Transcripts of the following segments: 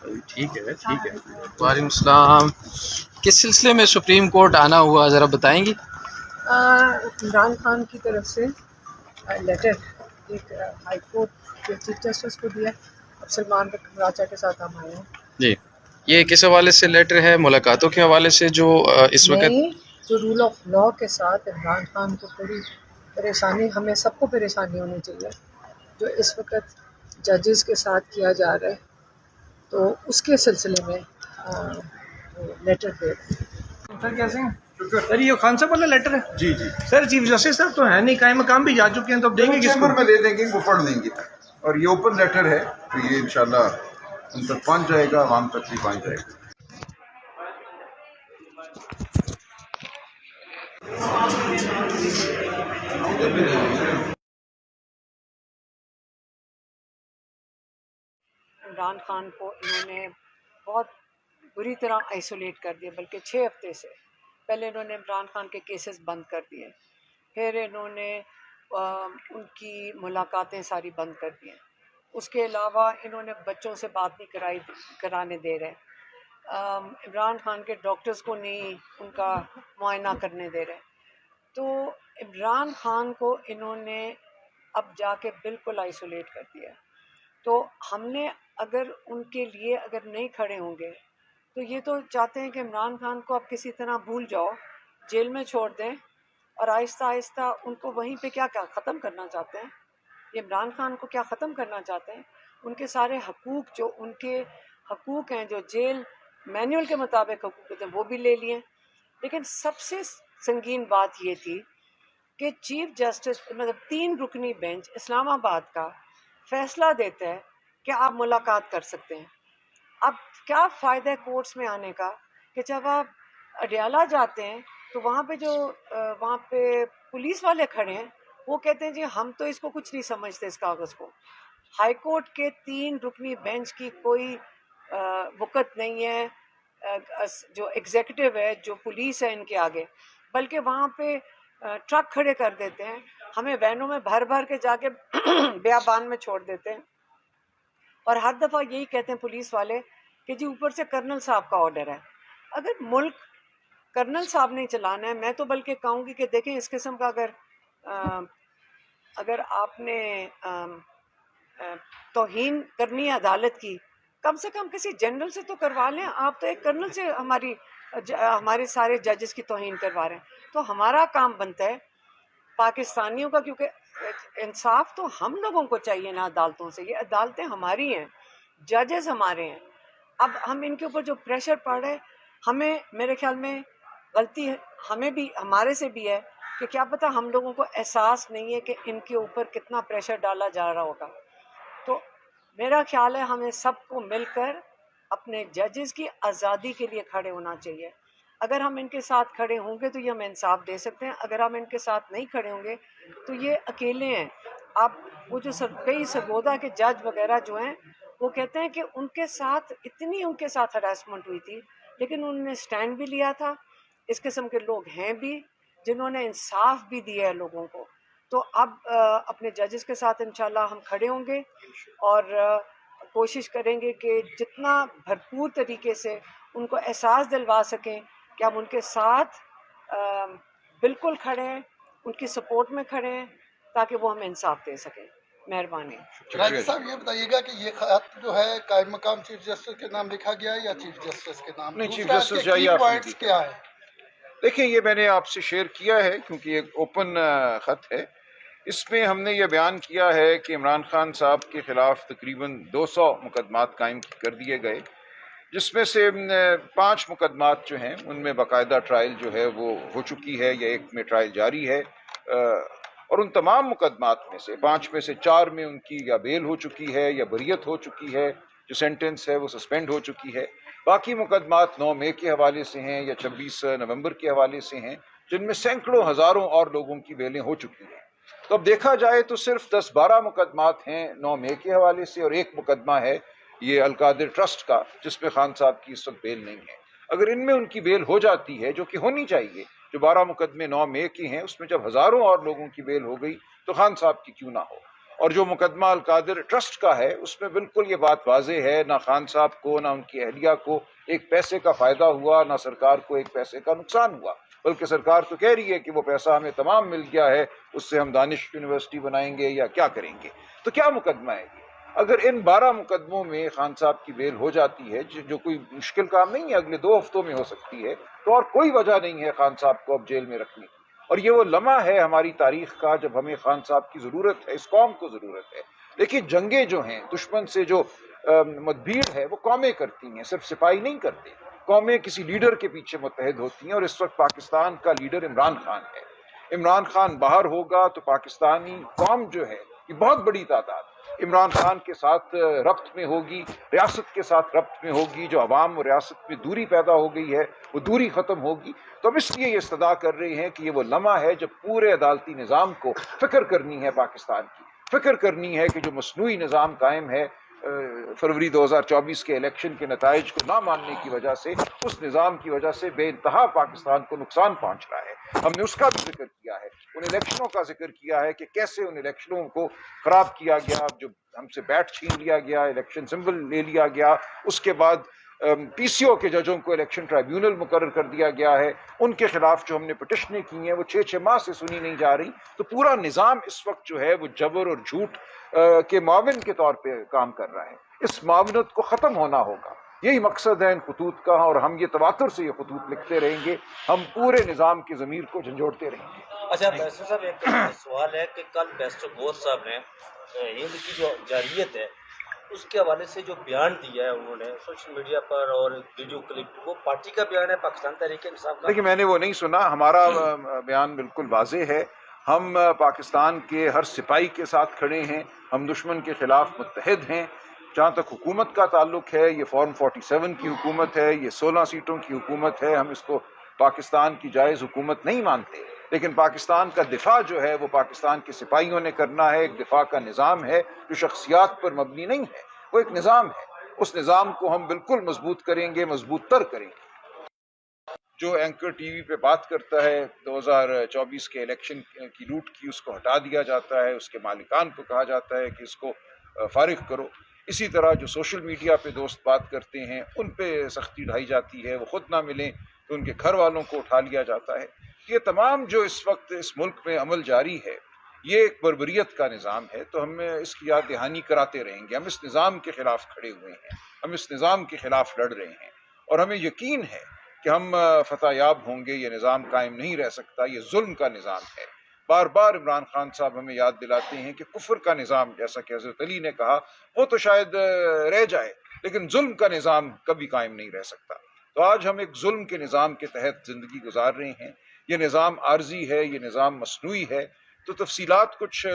ٹھیک ہے ٹھیک ہے. وعلیکم السلام. کس سلسلے میں سپریم کورٹ آنا ہوا ذرا بتائیں گی؟ عمران خان کی طرف سے لیٹر ایک ہائی کورٹ کے چیف جسٹس کو دیا. اب سلمان راجہ کے ساتھ ہم آئے ہیں. جی، یہ کس حوالے سے لیٹر ہے؟ ملاقاتوں کے حوالے سے جو اس وقت نہیں، جو رول آف لا کے ساتھ عمران خان کو پوری پریشانی، ہمیں سب کو پریشانی ہونی چاہیے جو اس وقت ججز کے ساتھ کیا جا رہا ہے، تو اس کے سلسلے میں لیٹر دے رہے ہیں. سر کیسے ہیں؟ سر یہ خان صاحب والا لیٹر ہے؟ جی جی سر. چیف جسٹس صاحب تو ہے نہیں، قائم مقام بھی جا چکے ہیں، تو اب دیں گے کس کو؟ چیمبر میں دے دیں گے، وہ پڑھ لیں گے. اور یہ اوپن لیٹر ہے تو یہ انشاءاللہ ان تک پہنچ جائے گا، عوام تک بھی پہنچ جائے گا. عمران خان کو انہوں نے بہت بری طرح آئسولیٹ کر دیا، بلکہ 6 ہفتے سے پہلے انہوں نے عمران خان کے کیسز بند کر دیے، پھر انہوں نے ان کی ملاقاتیں ساری بند کر دی ہیں. اس کے علاوہ انہوں نے بچوں سے بات نہیں کرانے دے رہے. عمران خان کے ڈاکٹرز کو نہیں ان کا معائنہ کرنے دے رہے. تو عمران خان کو انہوں نے اب جا کے بالکل آئسولیٹ کر دیا. تو ہم نے اگر ان کے لیے اگر نہیں کھڑے ہوں گے تو یہ تو چاہتے ہیں کہ عمران خان کو آپ کسی طرح بھول جاؤ، جیل میں چھوڑ دیں، اور آہستہ آہستہ ان کو وہیں پہ کیا ختم کرنا چاہتے ہیں. یہ عمران خان کو کیا ختم کرنا چاہتے ہیں؟ ان کے سارے حقوق، جو ان کے حقوق ہیں، جو جیل مینول کے مطابق حقوق ہوتے ہیں، وہ بھی لے لیے. لیکن سب سے سنگین بات یہ تھی کہ چیف جسٹس، مطلب 3 رکنی بینچ اسلام آباد کا فیصلہ دیتا ہے کہ آپ ملاقات کر سکتے ہیں. اب کیا فائدہ ہے کورٹس میں آنے کا کہ جب آپ اڈیالہ جاتے ہیں تو وہاں پہ پولیس والے کھڑے ہیں، وہ کہتے ہیں جی ہم تو اس کو کچھ نہیں سمجھتے اس کاغذ کو. ہائی کورٹ کے 3 رکنی بینچ کی کوئی وقت نہیں ہے جو ایگزیکٹو ہے، جو پولیس ہے ان کے آگے، بلکہ وہاں پہ ٹرک کھڑے کر دیتے ہیں، ہمیں وینوں میں بھر بھر کے جا کے بیابان میں چھوڑ دیتے ہیں. اور ہر دفعہ یہی کہتے ہیں پولیس والے کہ جی اوپر سے کرنل صاحب کا آرڈر ہے. اگر ملک کرنل صاحب نہیں چلانا ہے، میں تو بلکہ کہوں گی کہ دیکھیں اس قسم کا اگر آپ نے توہین کرنی ہے عدالت کی، کم سے کم کسی جنرل سے تو کروا لیں. آپ تو ایک کرنل سے ہمارے سارے ججز کی توہین کروا رہے ہیں. تو ہمارا کام بنتا ہے پاکستانیوں کا، کیونکہ انصاف تو ہم لوگوں کو چاہیے نا عدالتوں سے. یہ عدالتیں ہماری ہیں، ججز ہمارے ہیں. اب ہم ان کے اوپر جو پریشر پڑ رہا ہے، ہمیں میرے خیال میں غلطی ہمیں بھی، ہمارے سے بھی ہے کہ کیا پتہ ہم لوگوں کو احساس نہیں ہے کہ ان کے اوپر کتنا پریشر ڈالا جا رہا ہوگا. تو میرا خیال ہے ہمیں سب کو مل کر اپنے ججز کی آزادی کے لیے کھڑے ہونا چاہیے. اگر ہم ان کے ساتھ کھڑے ہوں گے تو یہ ہمیں انصاف دے سکتے ہیں. اگر ہم ان کے ساتھ نہیں کھڑے ہوں گے تو یہ اکیلے ہیں. اب وہ جو کئی سرگودا کے جج وغیرہ جو ہیں، وہ کہتے ہیں کہ ان کے ساتھ اتنی ان کے ساتھ ہراسمنٹ ہوئی تھی، لیکن انہوں نے سٹینڈ بھی لیا تھا. اس قسم کے لوگ ہیں بھی جنہوں نے انصاف بھی دیا ہے لوگوں کو. تو اب اپنے ججز کے ساتھ انشاءاللہ ہم کھڑے ہوں گے اور کوشش کریں گے کہ جتنا بھرپور طریقے سے ان کو احساس دلوا سکیں کہ ہم ان کے ساتھ بالکل کھڑے ہیں، ان کی سپورٹ میں کھڑے ہیں، تاکہ وہ ہمیں انصاف دے سکیں. مہربانی. راجی صاحب یہ بتائیے گا کہ یہ خط جو ہے قائم مقام چیف جسٹس کے نام لکھا گیا ہے یا چیف جسٹس کے نام؟ نہیں، چیف دوسرا جسٹس اس کے جائے کی پوائنٹس کیا ہے؟ دیکھیں، یہ میں نے آپ سے شیئر کیا ہے کیونکہ یہ اوپن خط ہے. اس میں ہم نے یہ بیان کیا ہے کہ عمران خان صاحب کے خلاف تقریباً 200 مقدمات قائم کر دیے گئے، جس میں سے 5 مقدمات جو ہیں ان میں باقاعدہ ٹرائل جو ہے وہ ہو چکی ہے، یا ایک میں ٹرائل جاری ہے. اور ان تمام مقدمات میں سے 5 میں سے 4 میں ان کی یا بیل ہو چکی ہے یا بریت ہو چکی ہے، جو سینٹنس ہے وہ سسپینڈ ہو چکی ہے. باقی مقدمات 9 مئی کے حوالے سے ہیں یا 26 نومبر کے حوالے سے ہیں، جن میں سینکڑوں ہزاروں اور لوگوں کی بیلیں ہو چکی ہیں. تو اب دیکھا جائے تو صرف 10-12 مقدمات ہیں 9 مئی کے حوالے سے، اور ایک مقدمہ ہے یہ القادر ٹرسٹ کا، جس میں خان صاحب کی اس وقت بیل نہیں ہے. اگر ان میں ان کی بیل ہو جاتی ہے، جو کہ ہونی چاہیے، جو 12 مقدمے 9 مئی کے ہیں، اس میں جب ہزاروں اور لوگوں کی بیل ہو گئی تو خان صاحب کی کیوں نہ ہو. اور جو مقدمہ القادر ٹرسٹ کا ہے اس میں بالکل یہ بات واضح ہے، نہ خان صاحب کو نہ ان کی اہلیہ کو ایک پیسے کا فائدہ ہوا، نہ سرکار کو ایک پیسے کا نقصان ہوا، بلکہ سرکار تو کہہ رہی ہے کہ وہ پیسہ ہمیں تمام مل گیا ہے، اس سے ہم دانش یونیورسٹی بنائیں گے یا کیا کریں گے۔ تو کیا مقدمہ ہے یہ؟ اگر ان 12 مقدموں میں خان صاحب کی بیل ہو جاتی ہے، جو کوئی مشکل کام نہیں ہے، اگلے 2 ہفتوں میں ہو سکتی ہے، تو اور کوئی وجہ نہیں ہے خان صاحب کو اب جیل میں رکھنے کی۔ اور یہ وہ لمحہ ہے ہماری تاریخ کا جب ہمیں خان صاحب کی ضرورت ہے، اس قوم کو ضرورت ہے۔ دیکھیے جنگیں جو ہیں، دشمن سے جو مدبھیڑ ہے وہ قومیں کرتی ہیں، صرف سپاہی نہیں کرتے، قومیں کسی لیڈر کے پیچھے متحد ہوتی ہیں، اور اس وقت پاکستان کا لیڈر عمران خان ہے۔ عمران خان باہر ہوگا تو پاکستانی قوم جو ہے یہ بہت بڑی تعداد عمران خان کے ساتھ ربط میں ہوگی، ریاست کے ساتھ ربط میں ہوگی، جو عوام و ریاست میں دوری پیدا ہو گئی ہے وہ دوری ختم ہوگی۔ تو اب اس لیے یہ استدعا کر رہے ہیں کہ یہ وہ لمحہ ہے جب پورے عدالتی نظام کو فکر کرنی ہے، پاکستان کی فکر کرنی ہے کہ جو مصنوعی نظام قائم ہے فروری 2024 کے الیکشن کے نتائج کو نہ ماننے کی وجہ سے، اس نظام کی وجہ سے بے انتہا پاکستان کو نقصان پہنچ رہا ہے۔ ہم نے اس کا بھی ذکر کیا ہے، ان الیکشنوں کا ذکر کیا ہے کہ کیسے ان الیکشنوں کو خراب کیا گیا، جو ہم سے بیٹ چھین لیا گیا، الیکشن سمبل لے لیا گیا، اس کے بعد پی سی او کے ججوں کو الیکشن ٹرائیبیونل مقرر کر دیا گیا ہے، ان کے خلاف جو ہم نے پٹیشنیں کی ہیں وہ 6 ماہ سے سنی نہیں جا رہی۔ تو پورا نظام اس وقت جو ہے وہ جبر اور جھوٹ کے معاون کے طور پہ کام کر رہا ہے۔ اس معاونت کو ختم ہونا ہوگا، یہی مقصد ہے ان خطوط کا، اور ہم یہ تواتر سے یہ خطوط لکھتے رہیں گے، ہم پورے نظام کی ضمیر کو جھنجھوڑتے رہیں گے۔ اچھا بیرسٹر صاحب، ایک سوال ہے کہ کل بیرسٹر بوس صاحب نے ہند کی جو جارحیت ہے اس کے حوالے سے جو بیان دیا ہے انہوں نے سوشل میڈیا پر اور ویڈیو کلپ، وہ پارٹی کا بیان ہے پاکستان تحریک انصاف کا؟ دیکھیں میں نے وہ نہیں سنا، ہمارا بیان بالکل واضح ہے، ہم پاکستان کے ہر سپاہی کے ساتھ کھڑے ہیں، ہم دشمن کے خلاف متحد ہیں۔ جہاں تک حکومت کا تعلق ہے، یہ فارم 47 کی حکومت ہے، یہ 16 سیٹوں کی حکومت ہے، ہم اس کو پاکستان کی جائز حکومت نہیں مانتے، لیکن پاکستان کا دفاع جو ہے وہ پاکستان کے سپاہیوں نے کرنا ہے۔ ایک دفاع کا نظام ہے جو شخصیات پر مبنی نہیں ہے، وہ ایک نظام ہے، اس نظام کو ہم بالکل مضبوط کریں گے، مضبوط تر کریں گے۔ جو اینکر ٹی وی پہ بات کرتا ہے 2024 کے الیکشن کی لوٹ کی، اس کو ہٹا دیا جاتا ہے، اس کے مالکان کو کہا جاتا ہے کہ اس کو فارغ کرو۔ اسی طرح جو سوشل میڈیا پہ دوست بات کرتے ہیں ان پہ سختی ڈھائی جاتی ہے، وہ خود نہ ملیں تو ان کے گھر والوں کو اٹھا لیا جاتا ہے۔ یہ تمام جو اس وقت اس ملک میں عمل جاری ہے یہ ایک بربریت کا نظام ہے، تو ہم اس کی یاد دہانی کراتے رہیں گے۔ ہم اس نظام کے خلاف کھڑے ہوئے ہیں، ہم اس نظام کے خلاف لڑ رہے ہیں، اور ہمیں یقین ہے کہ ہم فتح یاب ہوں گے۔ یہ نظام قائم نہیں رہ سکتا، یہ ظلم کا نظام ہے۔ بار بار عمران خان صاحب ہمیں یاد دلاتے ہیں کہ کفر کا نظام، جیسا کہ حضرت علی نے کہا، وہ تو شاید رہ جائے لیکن ظلم کا نظام کبھی قائم نہیں رہ سکتا۔ تو آج ہم ایک ظلم کے نظام کے تحت زندگی گزار رہے ہیں۔ یہ نظام عارضی ہے، یہ نظام مصنوعی ہے۔ تو تفصیلات کچھ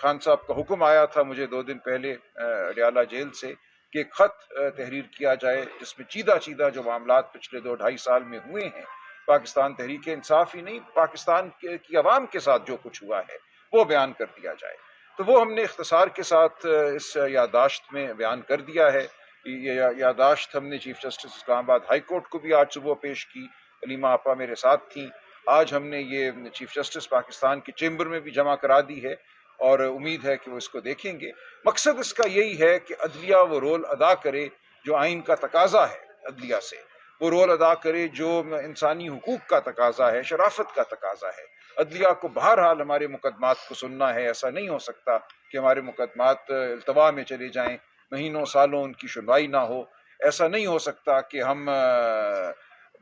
خان صاحب کا حکم آیا تھا مجھے 2 دن پہلے اڈیالہ جیل سے کہ ایک خط تحریر کیا جائے جس میں چیدہ چیدہ جو معاملات پچھلے 2-2.5 سال میں ہوئے ہیں، پاکستان تحریک انصاف ہی نہیں، پاکستان کی عوام کے ساتھ جو کچھ ہوا ہے وہ بیان کر دیا جائے۔ تو وہ ہم نے اختصار کے ساتھ اس یادداشت میں بیان کر دیا ہے۔ یہ یادداشت ہم نے چیف جسٹس اسلام آباد ہائی کورٹ کو بھی آج صبح پیش کی، علیمہ آپا میرے ساتھ تھیں۔ آج ہم نے یہ چیف جسٹس پاکستان کے چیمبر میں بھی جمع کرا دی ہے، اور امید ہے کہ وہ اس کو دیکھیں گے۔ مقصد اس کا یہی ہے کہ عدلیہ وہ رول ادا کرے جو آئین کا تقاضا ہے، عدلیہ سے وہ رول ادا کرے جو انسانی حقوق کا تقاضا ہے، شرافت کا تقاضا ہے۔ عدلیہ کو بہرحال ہمارے مقدمات کو سننا ہے۔ ایسا نہیں ہو سکتا کہ ہمارے مقدمات التوا میں چلے جائیں، مہینوں سالوں ان کی سنوائی نہ ہو۔ ایسا نہیں ہو سکتا کہ ہم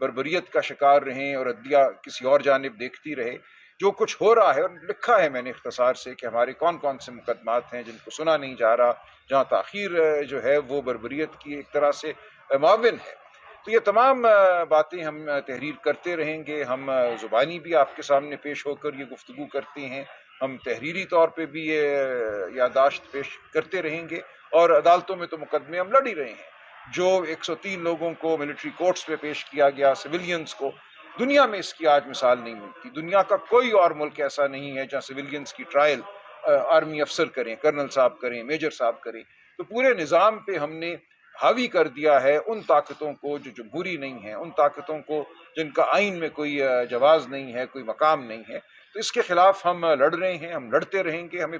بربریت کا شکار رہیں اور عدلیہ کسی اور جانب دیکھتی رہے۔ جو کچھ ہو رہا ہے، اور لکھا ہے میں نے اختصار سے کہ ہمارے کون کون سے مقدمات ہیں جن کو سنا نہیں جا رہا، جہاں تاخیر جو ہے وہ بربریت کی ایک طرح سے معاون ہے۔ تو یہ تمام باتیں ہم تحریر کرتے رہیں گے۔ ہم زبانی بھی آپ کے سامنے پیش ہو کر یہ گفتگو کرتے ہیں، ہم تحریری طور پہ بھی یہ یادداشت پیش کرتے رہیں گے، اور عدالتوں میں تو مقدمے ہم لڑ ہی رہے ہیں۔ جو 103 لوگوں کو ملٹری کورٹس پہ پیش کیا گیا، سویلینز کو، دنیا میں اس کی آج مثال نہیں ملتی۔ دنیا کا کوئی اور ملک ایسا نہیں ہے جہاں سویلینز کی ٹرائل آرمی افسر کریں، کرنل صاحب کریں، میجر صاحب کریں۔ تو پورے نظام پہ ہم نے حاوی کر دیا ہے ان طاقتوں کو جو جمہوری نہیں ہیں، ان طاقتوں کو جن کا آئین میں کوئی جواز نہیں ہے، کوئی مقام نہیں ہے۔ تو اس کے خلاف ہم لڑ رہے ہیں، ہم لڑتے رہیں گے۔ ہمیں